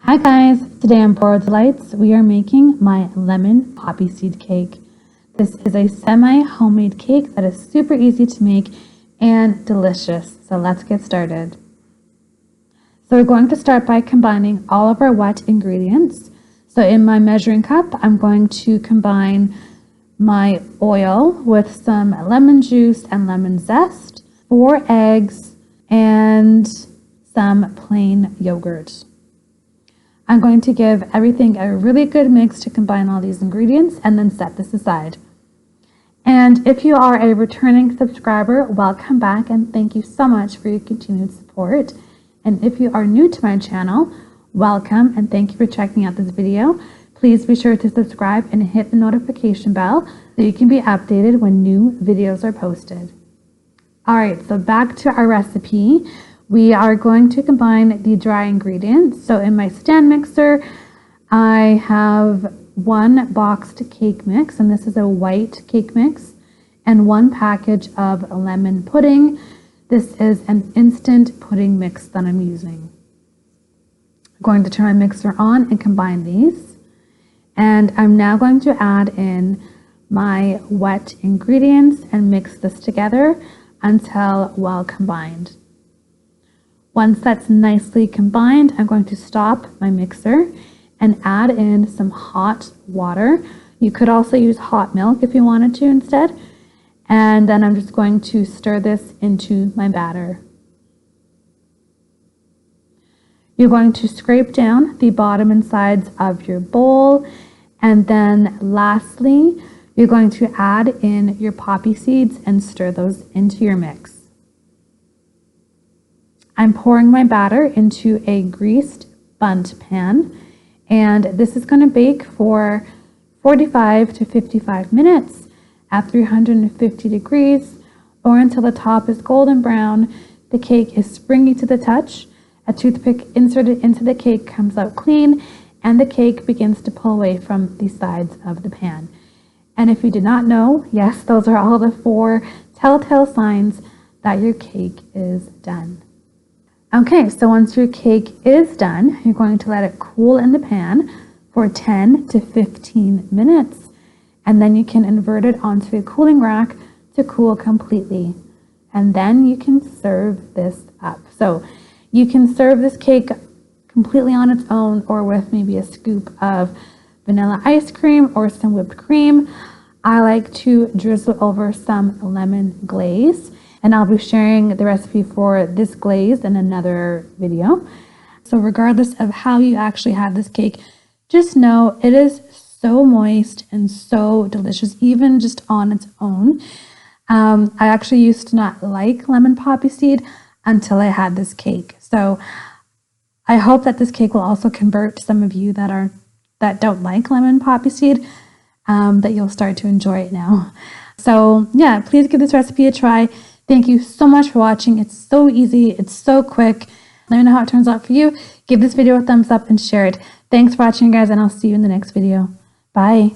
Hi guys, today on Bored Delights we are making my lemon poppy seed cake. This is a semi-homemade cake that is super easy to make and delicious. So let's get started. So we're going to start by combining all of our wet ingredients. So in my measuring cup, I'm going to combine my oil with some lemon juice and lemon zest, 4 eggs, and some plain yogurt. I'm going to give everything a really good mix to combine all these ingredients and then set this aside. And if you are a returning subscriber, welcome back and thank you so much for your continued support. And if you are new to my channel, welcome and thank you for checking out this video. Please be sure to subscribe and hit the notification bell so you can be updated when new videos are posted. Alright, so back to our recipe. We are going to combine the dry ingredients. So in my stand mixer, I have 1 boxed cake mix, and this is a white cake mix, and 1 package of lemon pudding. This is an instant pudding mix that I'm using. I'm going to turn my mixer on and combine these. And I'm now going to add in my wet ingredients and mix this together until well combined. Once that's nicely combined, I'm going to stop my mixer and add in some hot water. You could also use hot milk if you wanted to instead. And then I'm just going to stir this into my batter. You're going to scrape down the bottom and sides of your bowl. And then lastly, you're going to add in your poppy seeds and stir those into your mix. I'm pouring my batter into a greased bundt pan, and this is going to bake for 45 to 55 minutes at 350 degrees or until the top is golden brown, the cake is springy to the touch, a toothpick inserted into the cake comes out clean, and the cake begins to pull away from the sides of the pan. And if you did not know, yes, those are all the 4 telltale signs that your cake is done. Okay, so once your cake is done, you're going to let it cool in the pan for 10 to 15 minutes. And then you can invert it onto a cooling rack to cool completely. And then you can serve this up. So you can serve this cake completely on its own or with maybe a scoop of vanilla ice cream or some whipped cream. I like to drizzle over some lemon glaze. And I'll be sharing the recipe for this glaze in another video. So regardless of how you actually have this cake, just know it is so moist and so delicious, even just on its own. I actually used to not like lemon poppy seed until I had this cake. So I hope that this cake will also convert some of you that don't like lemon poppy seed, that you'll start to enjoy it now. So yeah, please give this recipe a try. Thank you so much for watching. It's so easy. It's so quick. Let me know how it turns out for you. Give this video a thumbs up and share it. Thanks for watching, guys, and I'll see you in the next video. Bye.